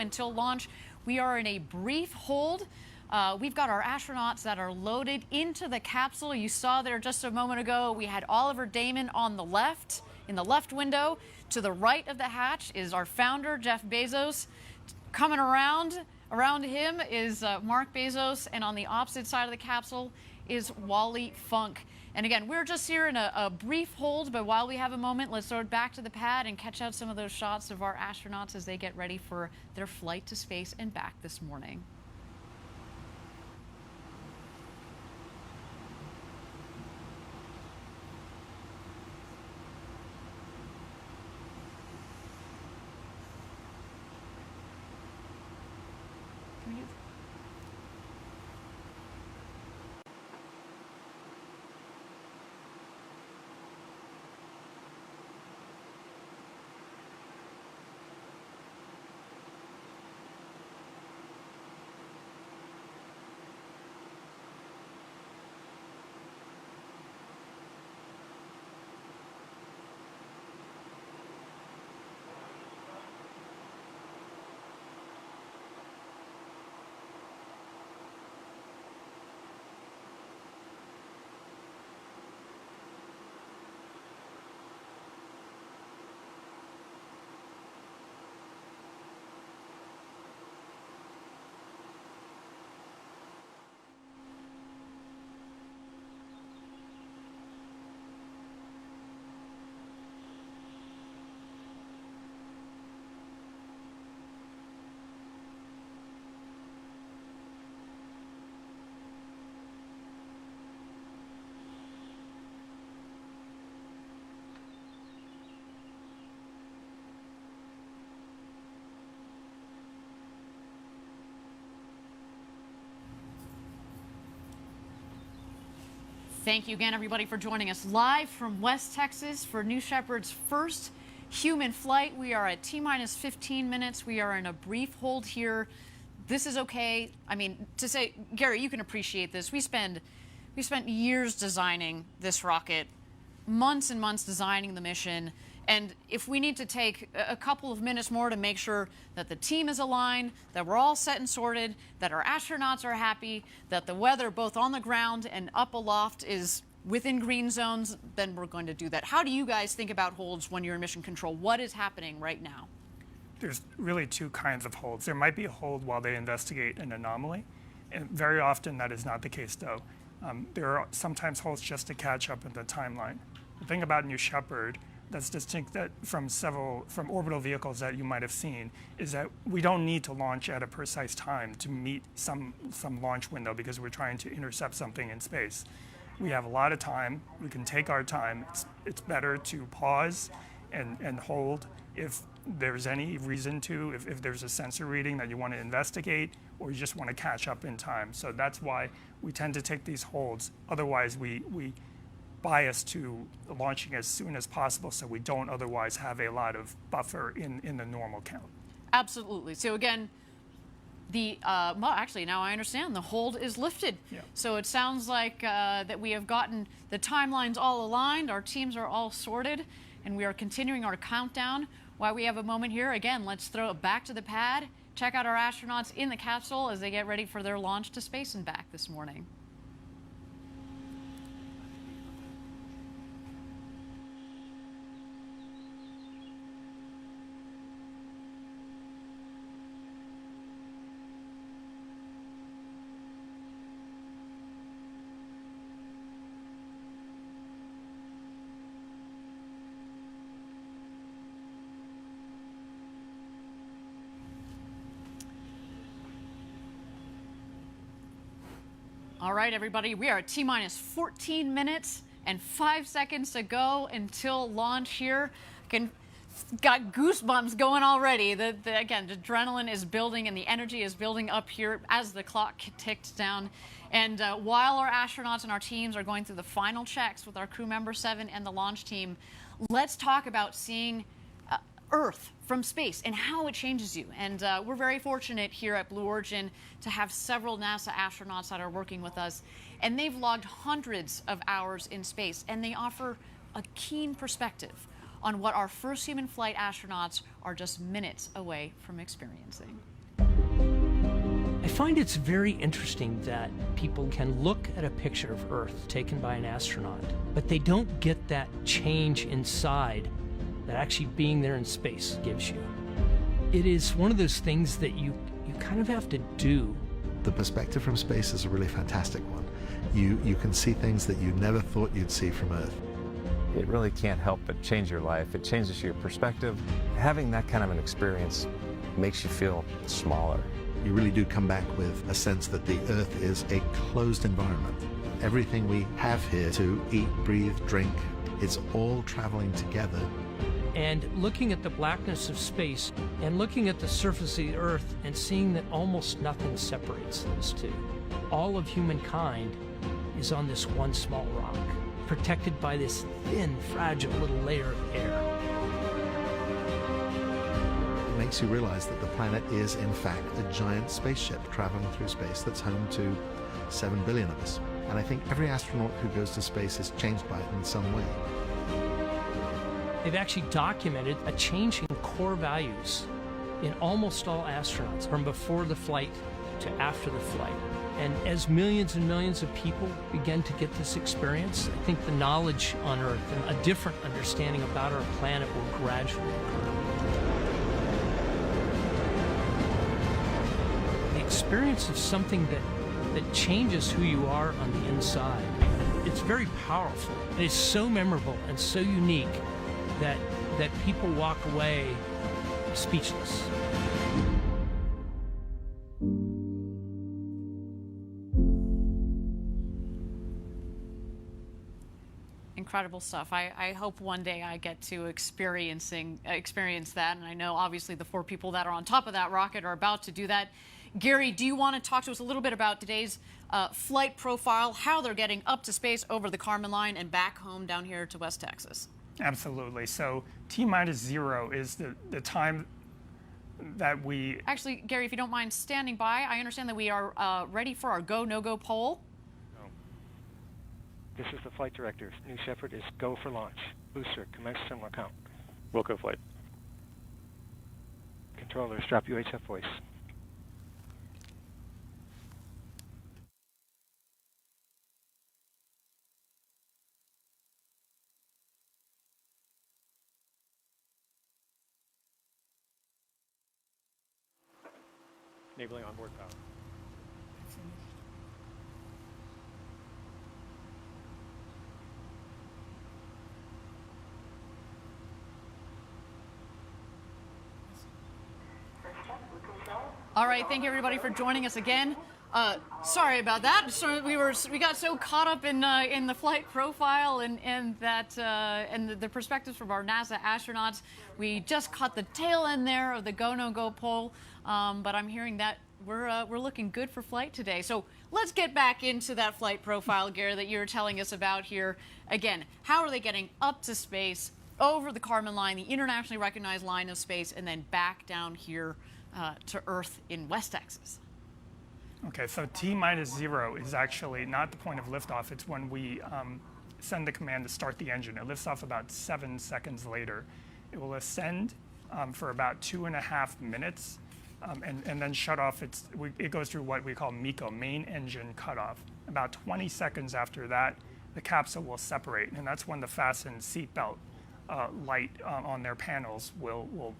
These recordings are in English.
until launch. We are in a brief hold. We've got our astronauts that are loaded into the capsule. You saw there just a moment ago, we had Oliver Damon on the left, in the left window. To the right of the hatch is our founder, Jeff Bezos. Coming around him is Mark Bezos, and on the opposite side of the capsule is Wally Funk. And again, we're just here in a brief hold, but while we have a moment, let's throw it back to the pad and catch out some of those shots of our astronauts as they get ready for their flight to space and back this morning. Thank you again, everybody, for joining us live from West Texas for New Shepard's first human flight. We are at T-minus 15 minutes. We are in a brief hold here. This is okay. I mean, to say, Gary, you can appreciate this. We spent years designing this rocket, months and months designing the mission. And if we need to take a couple of minutes more to make sure that the team is aligned, that we're all set and sorted, that our astronauts are happy, that the weather both on the ground and up aloft is within green zones, then we're going to do that. How do you guys think about holds when you're in mission control? What is happening right now? There's really two kinds of holds. There might be a hold while they investigate an anomaly, and very often that is not the case, though. There are sometimes holds just to catch up in the timeline. The thing about New Shepard that's distinct from orbital vehicles that you might have seen is that we don't need to launch at a precise time to meet some launch window because we're trying to intercept something in space. We have a lot of time. We can take our time. It's better to pause and hold if there's any reason to, if there's a sensor reading that you want to investigate or you just want to catch up in time. So that's why we tend to take these holds. Otherwise, we bias to launching as soon as possible so we don't otherwise have a lot of buffer in the normal count. Absolutely. So again, well, actually, now I understand the hold is lifted. Yeah. So it sounds like that we have gotten the timelines all aligned, our teams are all sorted, and we are continuing our countdown. While we have a moment here, again, let's throw it back to the pad, check out our astronauts in the capsule as they get ready for their launch to space and back this morning. All right, everybody, we are at T-minus 14 minutes and 5 seconds to go until launch here. Got goosebumps going already. Again, the adrenaline is building and the energy is building up here as the clock ticks down. And while our astronauts and our teams are going through the final checks with our crew member 7 and the launch team, let's talk about seeing Earth from space and how it changes you. And we're very fortunate here at Blue Origin to have several NASA astronauts that are working with us. And they've logged hundreds of hours in space, and they offer a keen perspective on what our first human flight astronauts are just minutes away from experiencing. I find it's very interesting that people can look at a picture of Earth taken by an astronaut, but they don't get that change inside that actually being there in space gives you. It is one of those things that you kind of have to do. The perspective from space is a really fantastic one. You can see things that you never thought you'd see from Earth. It really can't help but change your life. It changes your perspective. Having that kind of an experience makes you feel smaller. You really do come back with a sense that the Earth is a closed environment. Everything we have here to eat, breathe, drink, it's all traveling together. And looking at the blackness of space and looking at the surface of the Earth and seeing that almost nothing separates those two. All of humankind is on this one small rock, protected by this thin, fragile little layer of air. It makes you realize that the planet is, in fact, a giant spaceship traveling through space that's home to 7 billion of us. And I think every astronaut who goes to space is changed by it in some way. They've actually documented a change in core values in almost all astronauts from before the flight to after the flight. And as millions and millions of people begin to get this experience, I think the knowledge on Earth and a different understanding about our planet will gradually occur. The experience of something that changes who you are on the inside, it's very powerful. It is so memorable and so unique that people walk away speechless. Incredible stuff. I hope one day I get to experience that. And I know obviously the 4 people that are on top of that rocket are about to do that. Gary, do you want to talk to us a little bit about today's flight profile, how they're getting up to space over the Kármán line and back home down here to West Texas? Absolutely. So T-0 is the time that we... Actually, Gary, if you don't mind standing by, I understand that we are ready for our go, no-go poll. No. This is the flight director. New Shepard is go for launch. Booster, commence similar count. Wilco flight. Controller, strap UHF voice. Enabling onboard power. All right, thank you everybody for joining us again. Sorry about that. So we got so caught up in the flight profile and the perspectives from our NASA astronauts. We just caught the tail end there of the go no go poll. But I'm hearing that we're looking good for flight today. So let's get back into that flight profile, Gary, that you're telling us about here. Again, how are they getting up to space, over the Kármán line, the internationally recognized line of space, and then back down here to Earth in West Texas? Okay, so T-0 is actually not the point of liftoff. It's when we send the command to start the engine. It lifts off about 7 seconds later. It will ascend for about 2.5 minutes. And then shut off. It goes through what we call MECO, main engine cutoff. About 20 seconds after that, the capsule will separate, and that's when the fasten seatbelt light on their panels will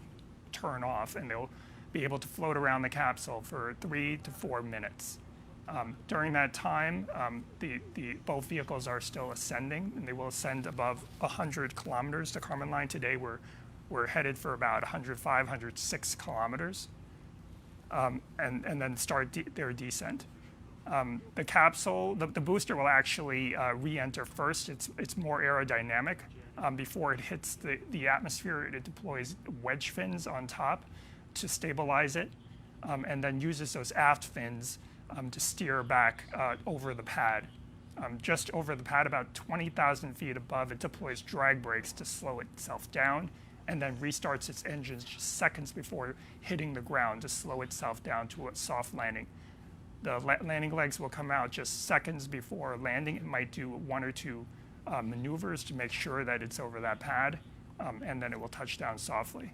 turn off, and they'll be able to float around the capsule for 3 to 4 minutes. During that time, both vehicles are still ascending, and they will ascend above 100 kilometers. The Kármán line today, we're headed for about 105, 106 kilometers. And then start their descent. The capsule, the booster will actually re-enter first. It's more aerodynamic. Before it hits the atmosphere, it deploys wedge fins on top to stabilize it, and then uses those aft fins to steer back over the pad. Just over the pad, about 20,000 feet above, it deploys drag brakes to slow itself down, and then restarts its engines just seconds before hitting the ground to slow itself down to a soft landing. The landing legs will come out just seconds before landing. It might do 1 or 2 maneuvers to make sure that it's over that pad, and then it will touch down softly.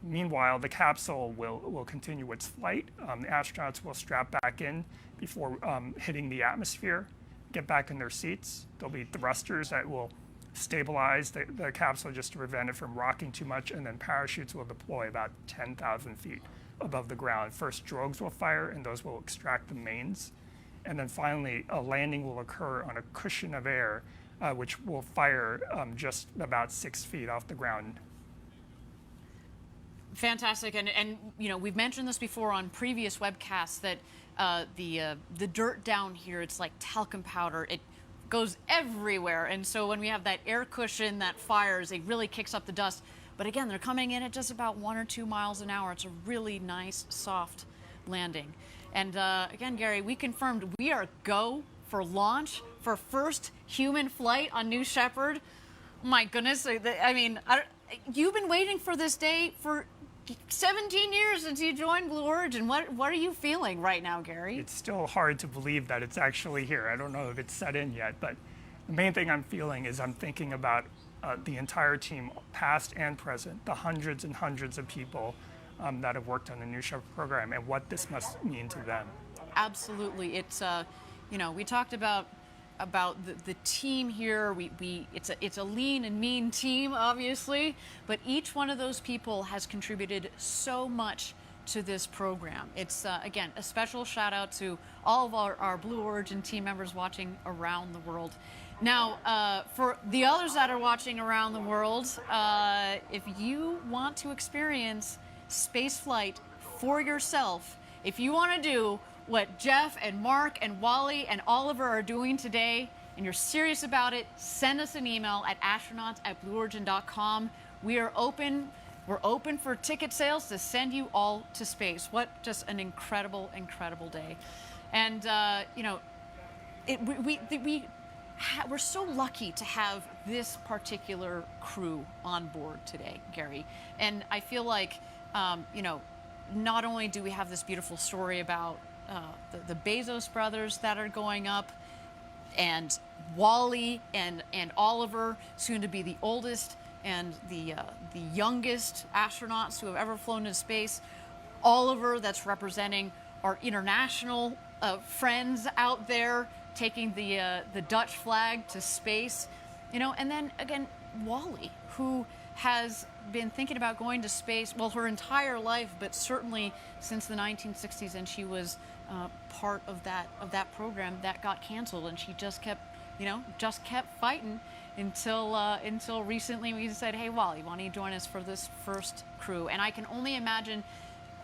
Meanwhile, the capsule will continue its flight. The astronauts will strap back in before hitting the atmosphere, get back in their seats. There'll be thrusters that will stabilize the capsule just to prevent it from rocking too much, and then parachutes will deploy about 10,000 feet above the ground. First, drogues will fire, and those will extract the mains. And then finally, a landing will occur on a cushion of air, which will fire just about 6 feet off the ground. Fantastic, and you know, we've mentioned this before on previous webcasts that the dirt down here, it's like talcum powder. It goes everywhere, and so when we have that air cushion that fires, it really kicks up the dust. But again, they're coming in at just about 1 or 2 miles an hour. It's a really nice, soft landing. And again, Gary, we confirmed we are go for launch for first human flight on New Shepard. My goodness, I mean, you've been waiting for this day for 17 years since you joined Blue Origin. What are you feeling right now, Gary? It's still hard to believe that it's actually here. I don't know if it's set in yet, but the main thing I'm feeling is I'm thinking about the entire team, past and present, the hundreds and hundreds of people that have worked on the New Shepard program, and what this must mean to them. Absolutely. It's you know, we talked about the team here. It's a lean and mean team, obviously, but each one of those people has contributed so much to this program. It's again, a special shout out to all of our Blue Origin team members watching around the world. Now, for the others that are watching around the world, if you want to experience space flight for yourself, if you want to do what Jeff and Mark and Wally and Oliver are doing today, and you're serious about it, send us an email at astronauts@blueorigin.com. We're open for ticket sales to send you all to space. What just an incredible, incredible day. And you know, we're so lucky to have this particular crew on board today, Gary. And I feel like, you know, not only do we have this beautiful story about the Bezos brothers that are going up, and Wally and Oliver, soon to be the oldest and the youngest astronauts who have ever flown into space. Oliver, that's representing our international friends out there, taking the Dutch flag to space, you know. And then again, Wally, who has been thinking about going to space, well, her entire life, but certainly since the 1960s, and she was part of that program that got canceled, and she just kept fighting until recently we said, hey, Wally, why don't you join us for this first crew? And I can only imagine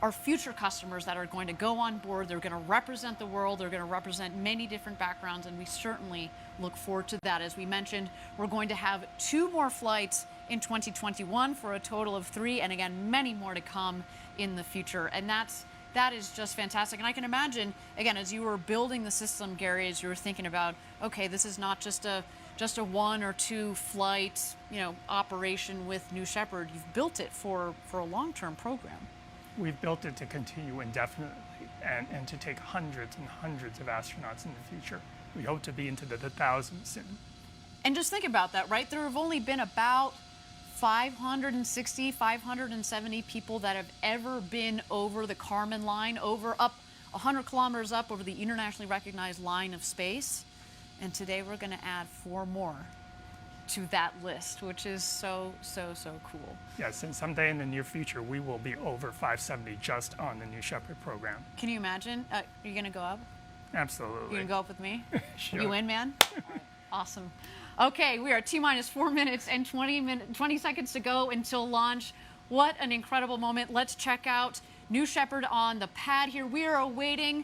our future customers that are going to go on board. They're going to represent the world. They're going to represent many different backgrounds, and we certainly look forward to that. As we mentioned, we're going to have 2 more flights in 2021 for a total of 3, and again, many more to come in the future. And that is just fantastic. And I can imagine, again, as you were building the system, Gary, as you were thinking about, okay, this is not just a 1 or 2 flight, you know, operation with New Shepard. You've built it for a long-term program. We've built it to continue indefinitely and to take hundreds and hundreds of astronauts in the future. We hope to be into the thousands soon. And just think about that, right? There have only been about 560, 570 people that have ever been over the Kármán line, up 100 kilometers up over the internationally recognized line of space. And today we're going to add 4 more to that list, which is so cool. Yes, and someday in the near future, we will be over 570 just on the New Shepard program. Can you imagine? Are you going to go up? Absolutely. You going to go up with me? Sure. You in, man? Awesome. Okay, we are T-minus 4 minutes and 20 seconds to go until launch. What an incredible moment. Let's check out New Shepard on the pad here. We are awaiting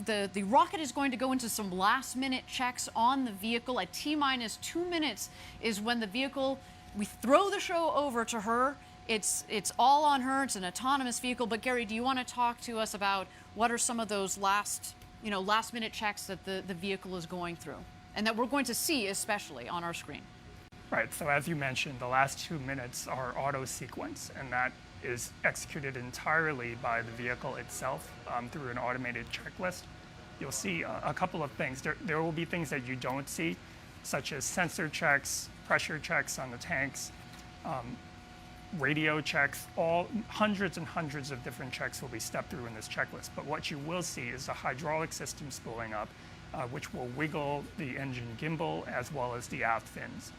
the rocket is going to go into some last-minute checks on the vehicle. At T-minus 2 minutes is when the vehicle, we throw the show over to her. It's all on her. It's an autonomous vehicle. But Gary, do you want to talk to us about what are some of those last-minute checks that the vehicle is going through, and that we're going to see especially on our screen? Right. So as you mentioned, the last 2 minutes are auto sequence, and that is executed entirely by the vehicle itself through an automated checklist. You'll see a couple of things. There will be things that you don't see, such as sensor checks, pressure checks on the tanks. radio checks, all hundreds and hundreds of different checks will be stepped through in this checklist. But what you will see is the hydraulic system spooling up, which will wiggle the engine gimbal as well as the aft fins.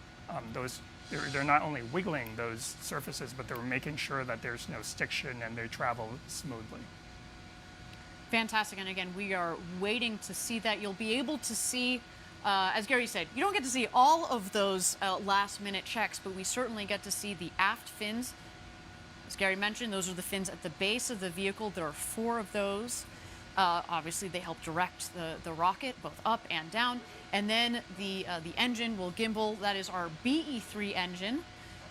They're not only wiggling those surfaces, but they're making sure that there's no stiction and they travel smoothly. Fantastic, and again, we are waiting to see that. You'll be able to see, as Gary said, you don't get to see all of those last-minute checks, but we certainly get to see the aft fins. As Gary mentioned, those are the fins at the base of the vehicle. There are 4 of those. Obviously, they help direct the rocket both up and down. And then the engine will gimbal. That is our BE-3 engine,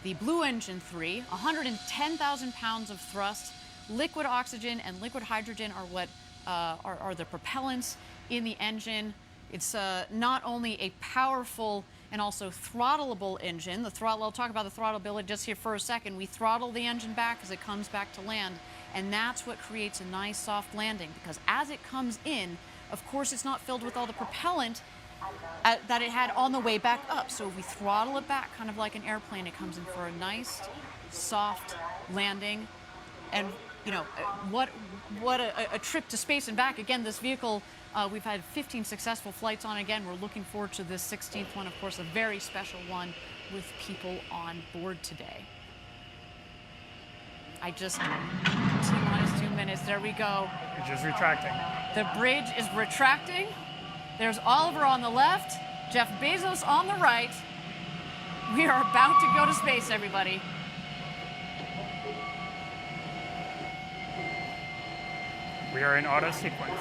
the Blue Engine 3, 110,000 pounds of thrust. Liquid oxygen and liquid hydrogen are what are the propellants in the engine. It's not only a powerful and also throttleable engine. The throttle, I'll talk about the throttleability just here for a second. We throttle the engine back as it comes back to land, and that's what creates a nice soft landing, because as it comes in, of course, it's not filled with all the propellant that it had on the way back up. So if we throttle it back, kind of like an airplane, it comes in for a nice, soft landing. And you know, what a trip to space and back. Again, this vehicle, we've had 15 successful flights on. Again, we're looking forward to this 16th one, of course, a very special one with people on board today. T-minus 2 minutes, there we go. It's just retracting. The bridge is retracting. There's Oliver on the left, Jeff Bezos on the right. We are about to go to space, everybody. We are in auto sequence.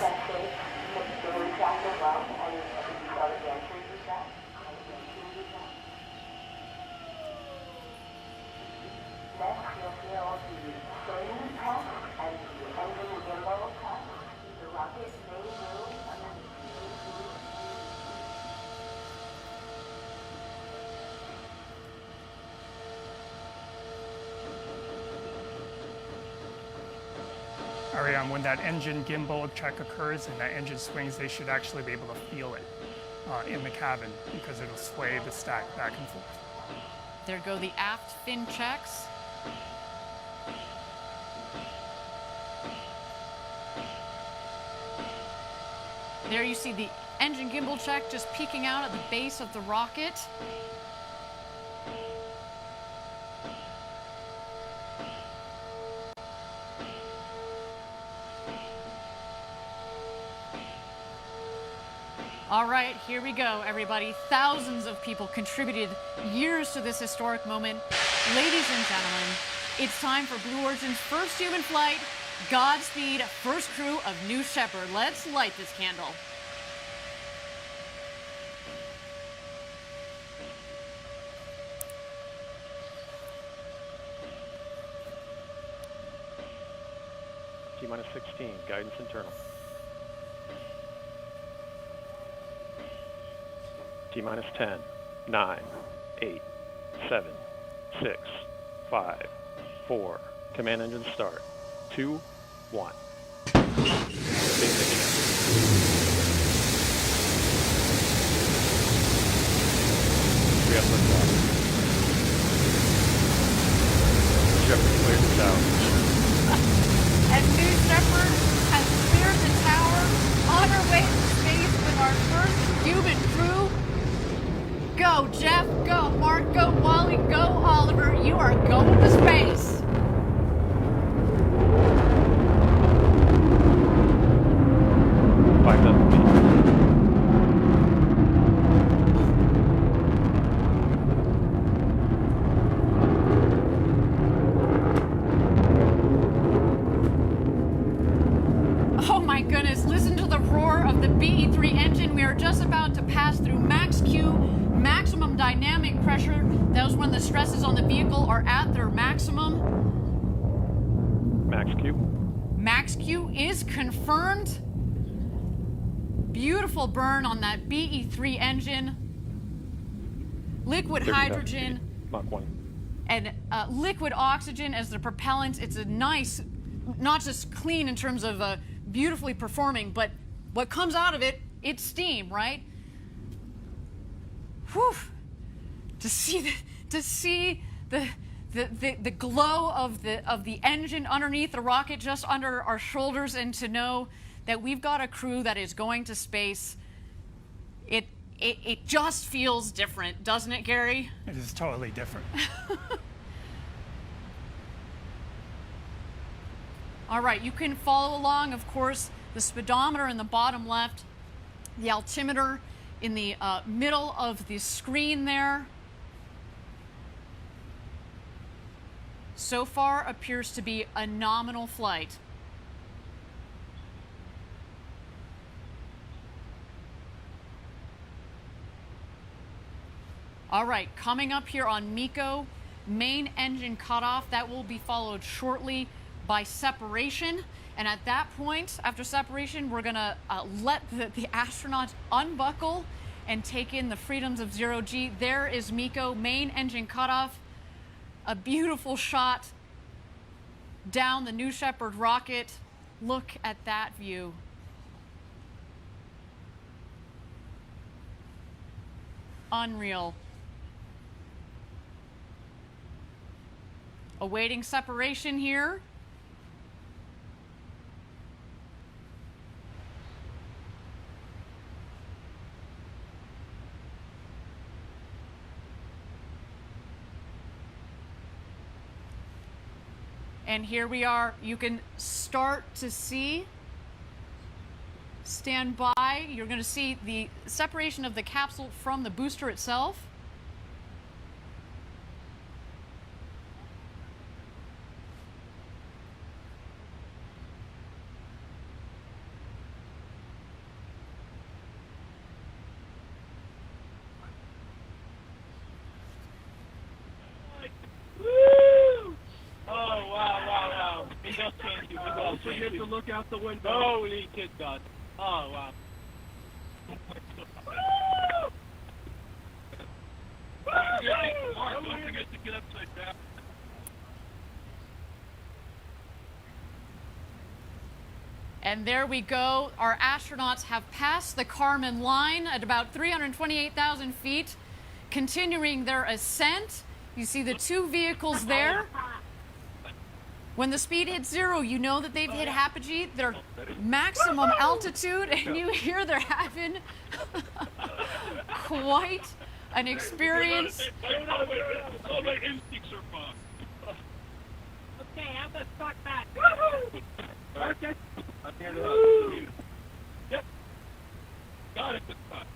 Ariane, when that engine gimbal check occurs and that engine swings, they should actually be able to feel it in the cabin, because it'll sway the stack back and forth. There go the aft fin checks. There you see the engine gimbal check just peeking out at the base of the rocket. All right, here we go, everybody. Thousands of people contributed years to this historic moment. Ladies and gentlemen, it's time for Blue Origin's first human flight. Godspeed, first crew of New Shepard. Let's light this candle. T-minus 16, guidance internal. T-minus 10, 9, 8, 7, 6, 5, 4. Command engine start. 2, 1. Basic check. We have liftoff. Shepard cleared the tower. And New Shepard has cleared the tower on our way to space with our first human crew. Go, Jeff. Go, Mark. Go, Wally. Go, Oliver. You are going to space. Oh my goodness, listen to the roar of the BE-3 engine. We are just about to pass through max Q, maximum dynamic pressure. That was when the stresses on the vehicle are at their maximum. Max Q. Max Q is confirmed. Beautiful burn on that BE-3 engine. Liquid hydrogen. Mach 1. And liquid oxygen as the propellant. It's a nice, not just clean in terms of beautifully performing, but what comes out of it, it's steam, right? Whew. To see the the glow of the engine underneath the rocket just under our shoulders, and to know that we've got a crew that is going to space, it just feels different, doesn't it, Gary? It is totally different. All right, you can follow along, of course, the speedometer in the bottom left, the altimeter in the middle of the screen there. So far appears to be a nominal flight. All right, coming up here on MECO, main engine cutoff. That will be followed shortly by separation. And at that point, after separation, we're going to let the astronauts unbuckle and take in the freedoms of zero-G. There is MECO, main engine cutoff. A beautiful shot down the New Shepard rocket. Look at that view. Unreal. Awaiting separation here. And here we are. You can start to see, stand by. You're going to see the separation of the capsule from the booster itself. So you have to look out the window. Holy kid God. Oh, wow. Don't forget to get upside down. And there we go. Our astronauts have passed the Kármán line at about 328,000 feet, continuing their ascent. You see the two vehicles there. When the speed hits zero, you know that they've hit apogee, their maximum altitude, and you hear they're having quite an experience. All my instincts are fine. Okay, I'm gonna start back. Okay. I'm here to Yep. Got it this time.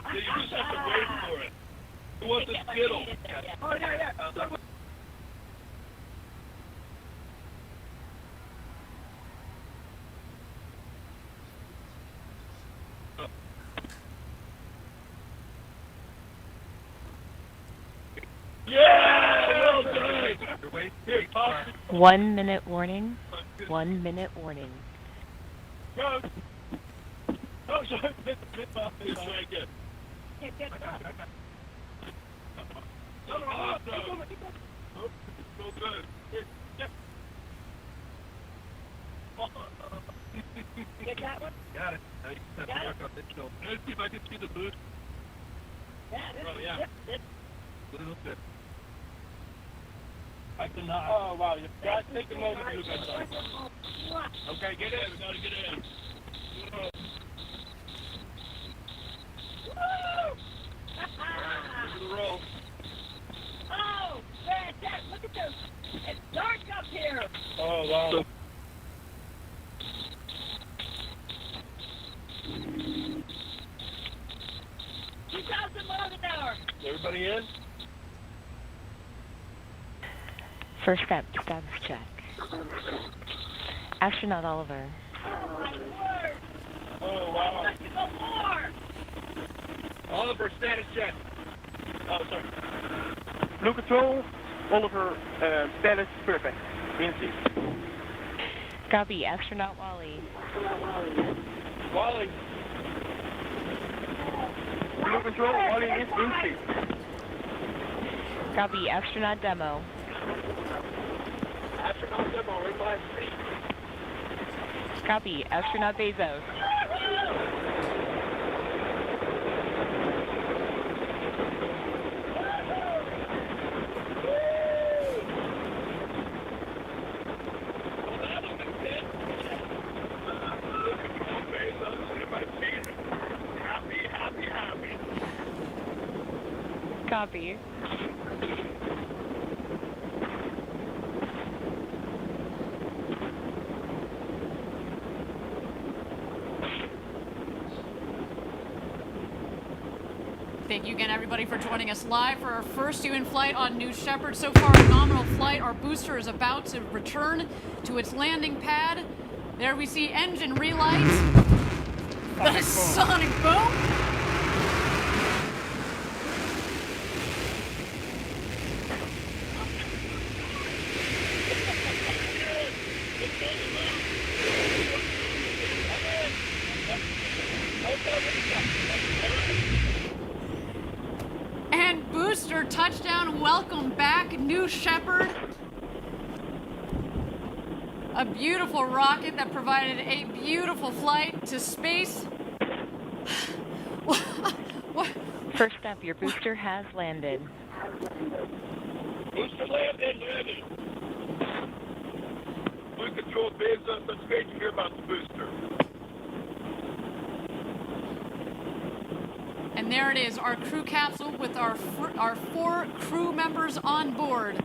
Yeah, you just have to wait for it. Who wants a Skittle? Oh, yeah. Yeah! Well done! Here, toss it. 1 minute warning. 1 minute warning. Go! Oh, sorry. Let's try again. Awesome. So good. Yep. Get that one? Got it. Now you just have to work on this show. Let's see if I can see the boost. Oh, yeah. A little bit. I cannot. Oh, wow. You got to take a moment to do that. Okay, get in. We got to get in. Look at the roll. Oh, fantastic. Look at this. It's dark up here. Oh, wow. 2,000 miles an hour. Everybody in? First step, status check. Astronaut Oliver. Oh, wow. Let's go more. Oliver, status check. Oh, sorry. Blue Control, Oliver, status perfect. In seat. Copy, astronaut Wally. Wally. Blue Control, Wally is in seat. Copy, astronaut Demo. Astronaut demo, right by seat. Copy, astronaut Bezos. Copy. Thank you again, everybody, for joining us live for our first UN flight on New Shepard. So far, a nominal flight. Our booster is about to return to its landing pad. There we see engine relight. The sonic boom. And booster touchdown. Welcome back, New Shepard. A beautiful rocket that provided a beautiful flight to space. First up, your booster has landed. Booster landed. Blue Control Bezos, that's great to hear about the booster. And there it is, our crew capsule with our 4 crew members on board.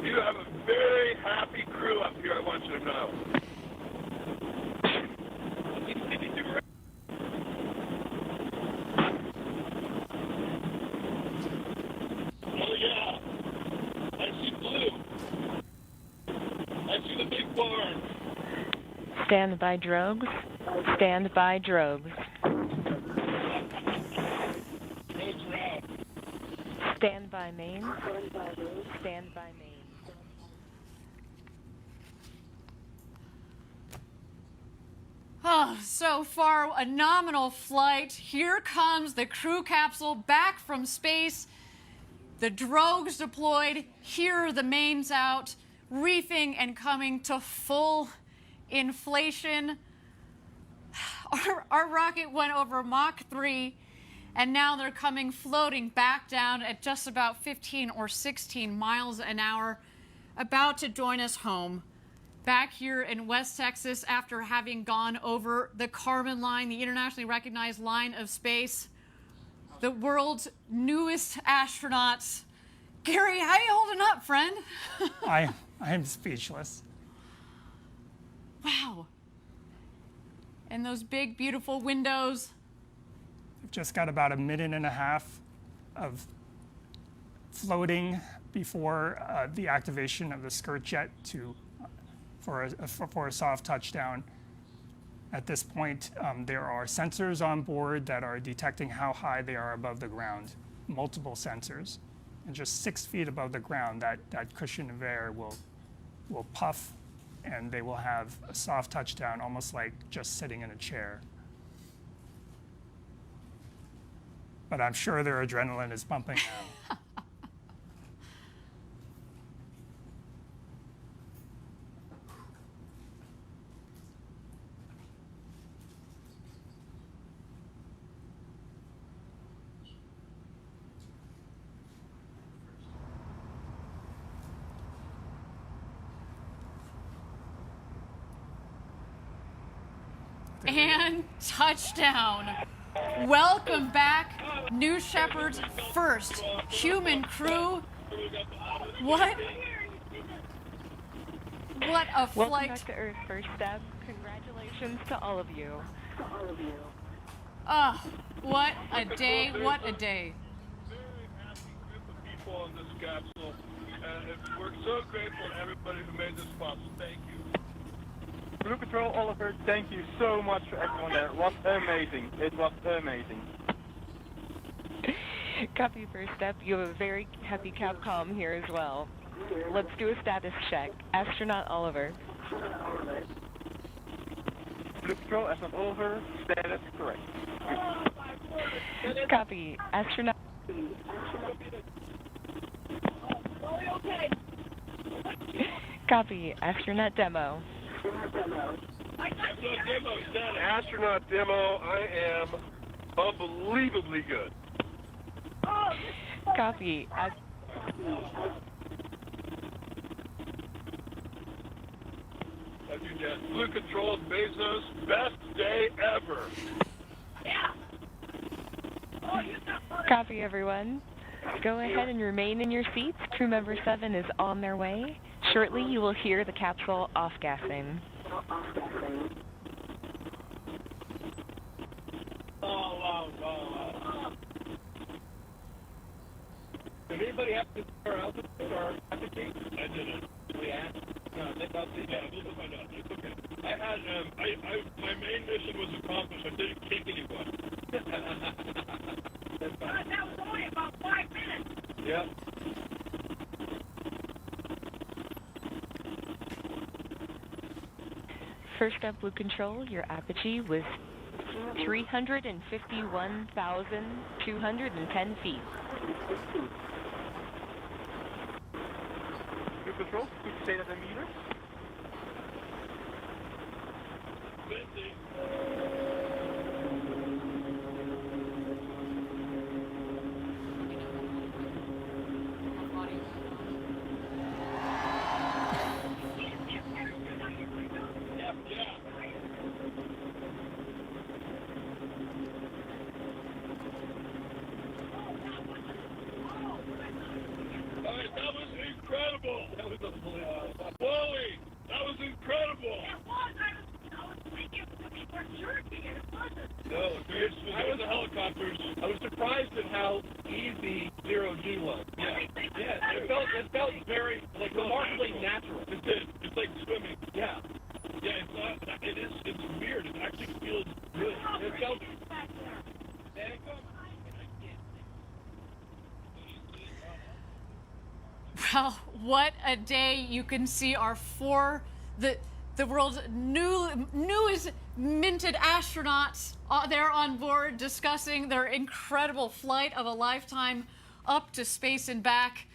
You have a very happy crew up here, I want you to know. Oh yeah, I see blue. I see the big barn. Stand by drogues. Stand by drogues. Stand by main. Stand by main. Oh, so far, a nominal flight. Here comes the crew capsule back from space. The drogues deployed. Here are the mains out, reefing and coming to full inflation. Our rocket went over Mach 3, and now they're coming floating back down at just about 15 or 16 miles an hour, about to join us home. Back here in West Texas after having gone over the Kármán line, the internationally recognized line of space. The world's newest astronauts. Gary, how you holding up, friend? I am speechless. Wow. And those big, beautiful windows. We've just got about a minute and a half of floating before the activation of the skirt jet for a soft touchdown. At this point, there are sensors on board that are detecting how high they are above the ground, multiple sensors. And just 6 feet above the ground, that cushion of air will puff, and they will have a soft touchdown, almost like just sitting in a chair. But I'm sure their adrenaline is pumping now. And touchdown. Welcome back, New Shepard's first human crew. What a flight. Welcome back to Earth, first step. Congratulations to all of you. Oh, what a day, what a day. Very happy group of people on this capsule, and we're so grateful to everybody who made this possible. Thank you. Blue Control, Oliver, thank you so much for everyone there. It was amazing. It was amazing. Copy, first step. You have a very happy Capcom here as well. Let's do a status check. Astronaut Oliver. Blue Control, astronaut Oliver, status correct. Copy. Astronaut. Copy. Astronaut Demo. Astronaut Demo, I am unbelievably good. Copy. Blue Control Bezos, best day ever. Copy, everyone. Go ahead and remain in your seats. Crew member 7 is on their way. Shortly, you will hear the capsule off-gassing. Did anybody have to start altitude or altitude? I didn't. We asked. No, they thought they did. We'll find out. It's okay. I had, my main mission was accomplished. I didn't kick anyone. That's fine. That was only about 5 minutes. Yeah. First up, Blue Control, your apogee was 351,210 feet. Blue Control, please stay at the meter. That was incredible. That was Wally, that was incredible. It was. I was thinking we were jerking and it wasn't. No, seriously, I was the helicopters. I was surprised at how easy zero-G was. Yeah, yeah. It felt very, like, remarkably natural. It did. It's like swimming. Yeah. Yeah, it's not, it's weird. It actually feels good. It felt, there it comes. Well, what a day. You can see our the world's newest minted astronauts there on board discussing their incredible flight of a lifetime up to space and back.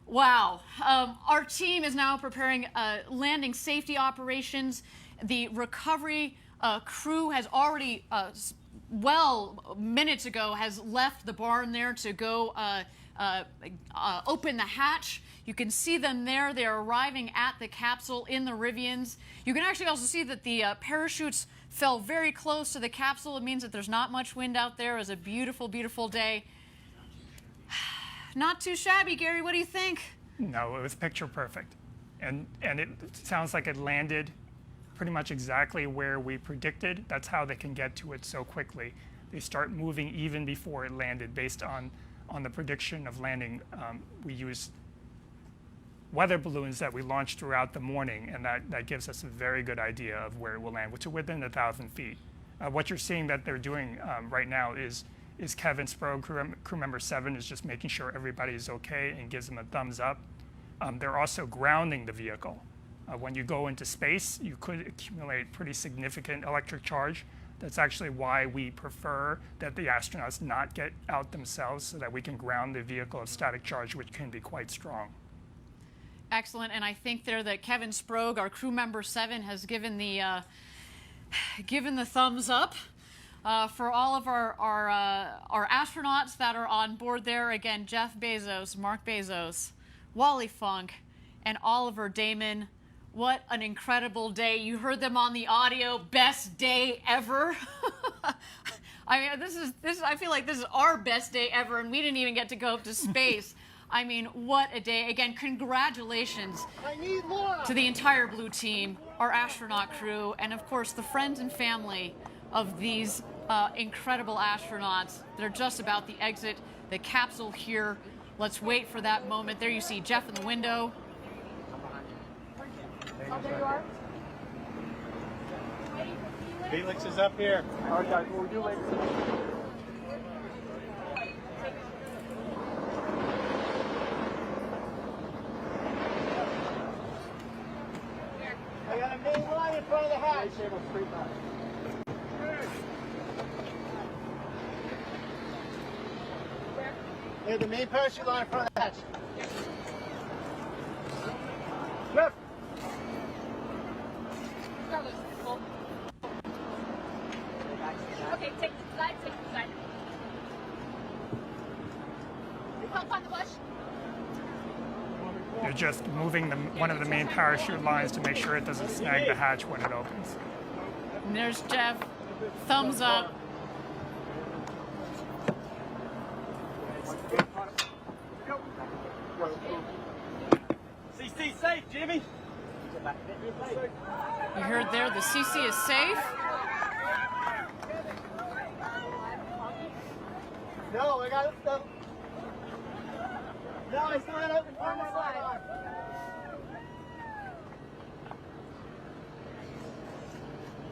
Wow. Our team is now preparing landing safety operations. The recovery crew has already, minutes ago, has left the barn there to go open the hatch. You can see them there. They're arriving at the capsule in the Rivians. You can actually also see that the parachutes fell very close to the capsule. It means that there's not much wind out there. It was a beautiful, beautiful day. Not too shabby, Gary. What do you think? No, it was picture perfect. And it sounds like it landed pretty much exactly where we predicted. That's how they can get to it so quickly. They start moving even before it landed based on the prediction of landing. We used weather balloons that we launched throughout the morning, and that gives us a very good idea of where it will land, which is within 1,000 feet. What you're seeing that they're doing right now is Kevin Sprague, crew member 7, is just making sure everybody is okay and gives them a thumbs up. They're also grounding the vehicle. When you go into space, you could accumulate pretty significant electric charge. That's actually why we prefer that the astronauts not get out themselves, so that we can ground the vehicle of static charge, which can be quite strong. Excellent, and I think there that Kevin Sprague, our crew member 7, has given the thumbs up for all of our astronauts that are on board there. Again, Jeff Bezos, Mark Bezos, Wally Funk, and Oliver Damon. What an incredible day. You heard them on the audio. Best day ever. I mean, this is I feel like this is our best day ever, and we didn't even get to go up to space. I mean, what a day. Again, congratulations to the entire Blue team, our astronaut crew, and of course the friends and family of these incredible astronauts. They're just about to exit the capsule here. Let's wait for that moment. There you see Jeff in the window. Oh, there you are. Felix is up here. All right, guys, what we'll do later. I got a main line in front of the hatch. Where? The main parachute line in front of the hatch. Jeff! Okay, take the side, take the side. Help on the bush. They're just moving one of the main parachute lines to make sure it doesn't snag the hatch when it opens. And there's Jeff. Thumbs up. CC safe, Jimmy. You heard there, the CC is safe. No, I got it stuff. No, I still had open on the side.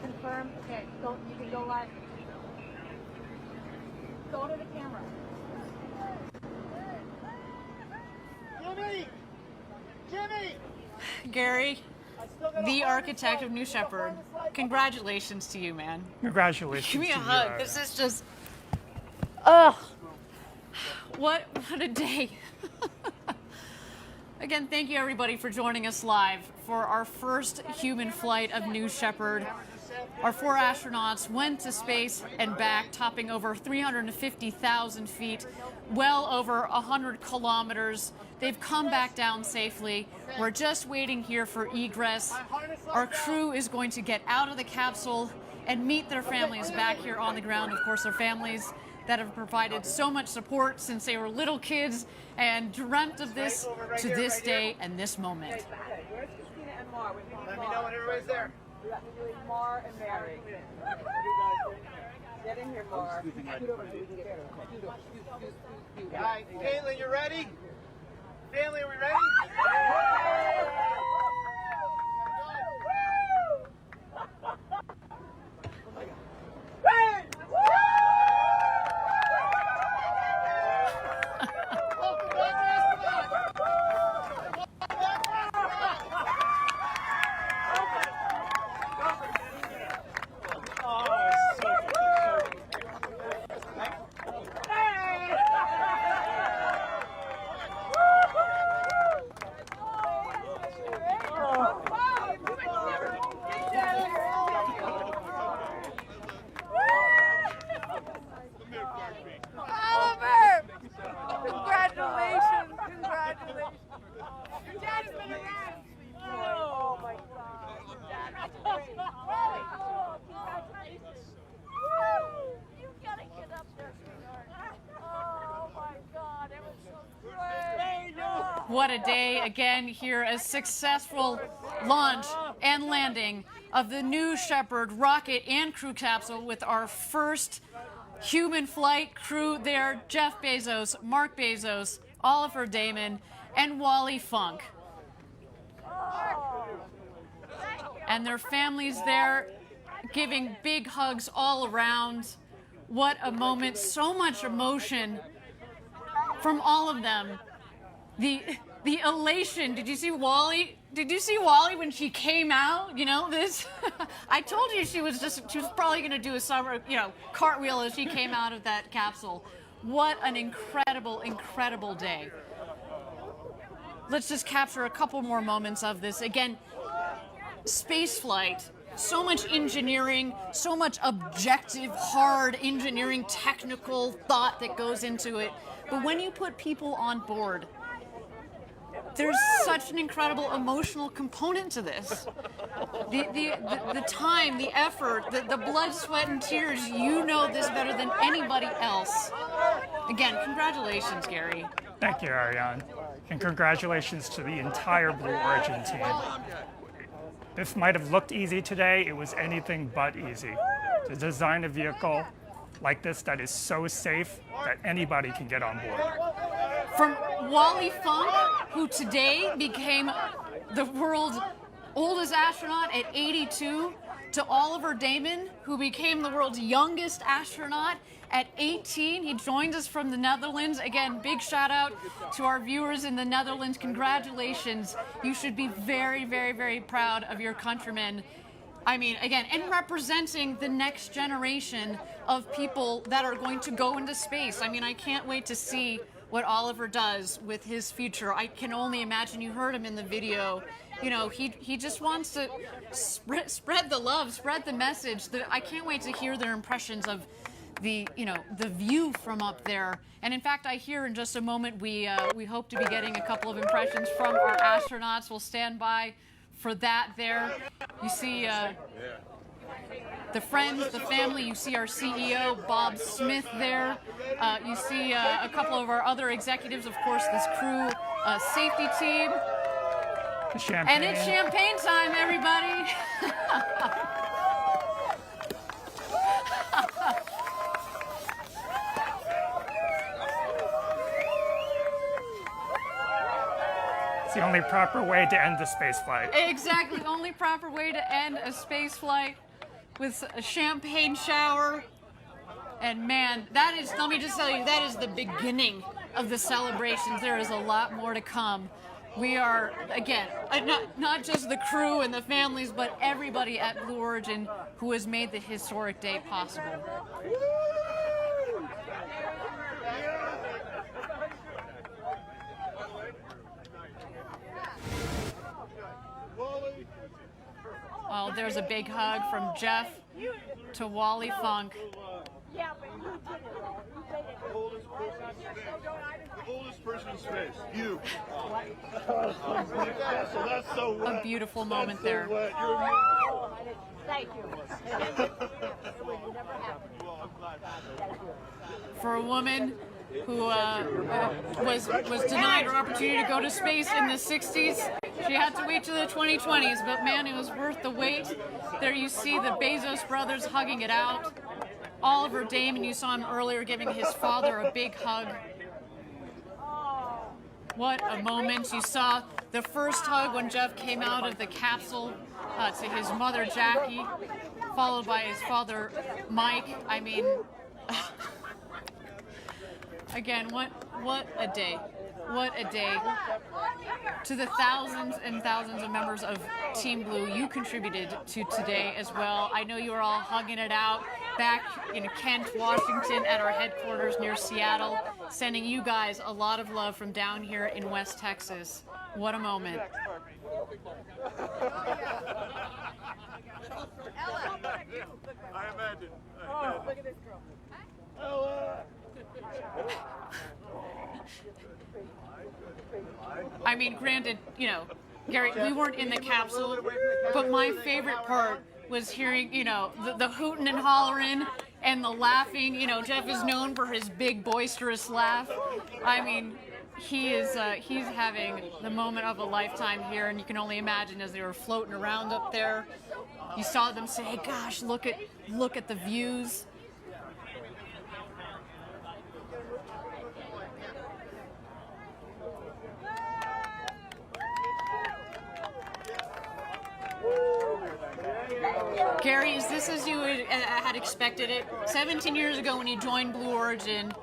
Confirm. Okay, go. You can go live. Go to the camera. Jimmy! Jimmy! Gary, the architect of New Shepard, congratulations to you, man. Congratulations. Give me a to you, hug. Ariane. This is just, oh, what a day. Again, thank you everybody for joining us live for our first human flight of New Shepard. Our 4 astronauts went to space and back, topping over 350,000 feet, well over 100 kilometers. They've come back down safely. We're just waiting here for egress. Our crew is going to get out of the capsule and meet their families back here on the ground. Of course, their families that have provided so much support since they were little kids and dreamt of this to this day and this moment. Let me know when everybody's there. Mar and Mary. Get in here, Mar. All right, Caitlin, you ready? Family, are we ready? What a day again here, a successful launch and landing of the New Shepard rocket and crew capsule with our first human flight crew there, Jeff Bezos, Mark Bezos, Oliver Damon, and Wally Funk. And their families there giving big hugs all around. What a moment, so much emotion from all of them. The elation. Did you see Wally? Did you see Wally when she came out? You know this. I told you she was probably going to do a summer, cartwheel as she came out of that capsule. What an incredible, incredible day. Let's just capture a couple more moments of this. Again, space flight. So much engineering, so much objective, hard engineering, technical thought that goes into it. But when you put people on board, there's such an incredible emotional component to this. The time, the effort, the blood, sweat, and tears, you know this better than anybody else. Again, congratulations, Gary. Thank you, Ariane. And congratulations to the entire Blue Origin team. This might have looked easy today. It was anything but easy. To design a vehicle like this that is so safe that anybody can get on board. From Wally Funk, who today became the world's oldest astronaut at 82, to Oliver Damon, who became the world's youngest astronaut at 18. He joins us from the Netherlands. Again, big shout out to our viewers in the Netherlands. Congratulations. You should be very, very, very proud of your countrymen. I mean, again, and representing the next generation of people that are going to go into space. I mean, I can't wait to see what Oliver does with his future. I can only imagine. You heard him in the video. You know, he just wants to spread the love, spread the message. I can't wait to hear their impressions of the view from up there. And in fact, I hear in just a moment we hope to be getting a couple of impressions from our astronauts. We'll stand by for that there. You see the friends, the family. You see our CEO, Bob Smith, there. You see a couple of our other executives, of course, this crew safety team. Champagne. And it's champagne time, everybody. It's the only proper way to end the space flight. Exactly, only proper way to end a space flight with a champagne shower. And man, that is, let me just tell you, that is the beginning of the celebrations. There is a lot more to come. We are, again, not just the crew and the families, but everybody at Blue Origin who has made the historic day possible. Well, there's a big hug from Jeff to Wally Funk. The oldest person in space, you. A beautiful moment there. Thank you. For a woman who was denied her opportunity to go to space in the 60s, she had to wait till the 2020s, but man, it was worth the wait. There you see the Bezos brothers hugging it out. Oliver Damon, you saw him earlier giving his father a big hug. What a moment. You saw the first hug when Jeff came out of the capsule to his mother, Jackie, followed by his father, Mike. I mean, again, what a day. What a day. To the thousands and thousands of members of Team Blue, you contributed to today as well. I know you are all hugging it out back in Kent, Washington at our headquarters near Seattle, sending you guys a lot of love from down here in West Texas. What a moment. I imagine. Oh, look at this girl. Ella! I mean, granted, you know, Gary, we weren't in the capsule, but my favorite part was hearing, you know, the hooting and hollering and the laughing. You know, Jeff is known for his big, boisterous laugh. I mean, he's having the moment of a lifetime here, and you can only imagine as they were floating around up there. You saw them say, hey, gosh, look at the views. Gary, is this as you had expected it? 17 years ago when you joined Blue Origin,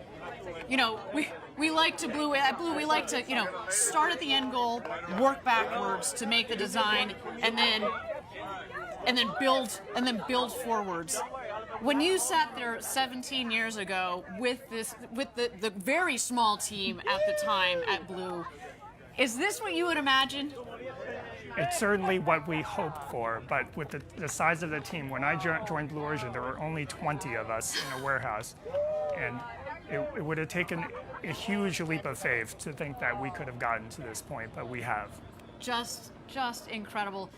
you know, we like to at Blue, we like to, you know, start at the end goal, work backwards to make the design, and then build forwards. When you sat there 17 years ago with the very small team at the time at Blue, is this what you would imagine? It's certainly what we hoped for, but with the size of the team, when I joined Blue Origin, there were only 20 of us in a warehouse, and it would have taken a huge leap of faith to think that we could have gotten to this point, but we have. Just incredible.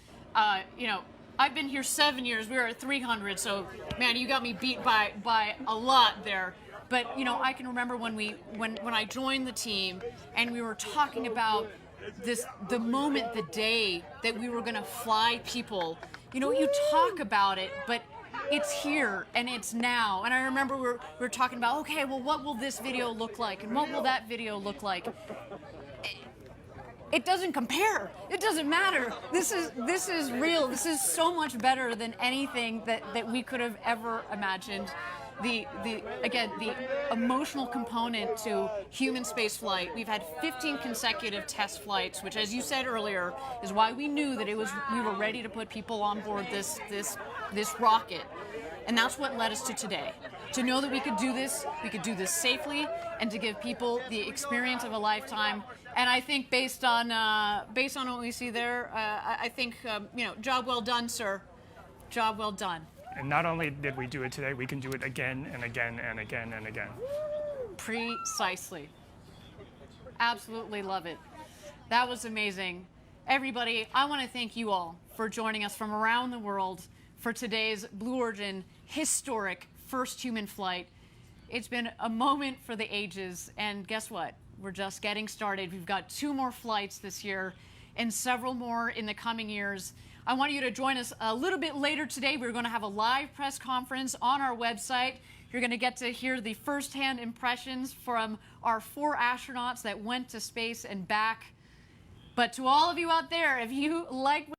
You know, I've been here 7 years. We were at 300, so man, you got me beat by a lot there. But you know, I can remember when I joined the team, and we were talking about the moment, the day that we were going to fly people. You know, you talk about it, but it's here and it's now. And I remember we're talking about, okay, well, what will this video look like, and what will that video look like? It doesn't compare. It doesn't matter. This is real. This is so much better than anything that we could have ever imagined. The emotional component to human space flight. We've had 15 consecutive test flights, which, as you said earlier, is why we knew that we were ready to put people on board this rocket. And that's what led us to today. To know that we could do this safely, and to give people the experience of a lifetime. And I think based on what we see there, I think you know, job well done, sir. Job well done. And not only did we do it today, we can do it again and again and again and again. Precisely. Absolutely love it. That was amazing. Everybody, I want to thank you all for joining us from around the world for today's Blue Origin historic first human flight. It's been a moment for the ages, and guess what? We're just getting started. We've got 2 more flights this year and several more in the coming years. I want you to join us a little bit later today. We're going to have a live press conference on our website. You're going to get to hear the firsthand impressions from our 4 astronauts that went to space and back. But to all of you out there, if you like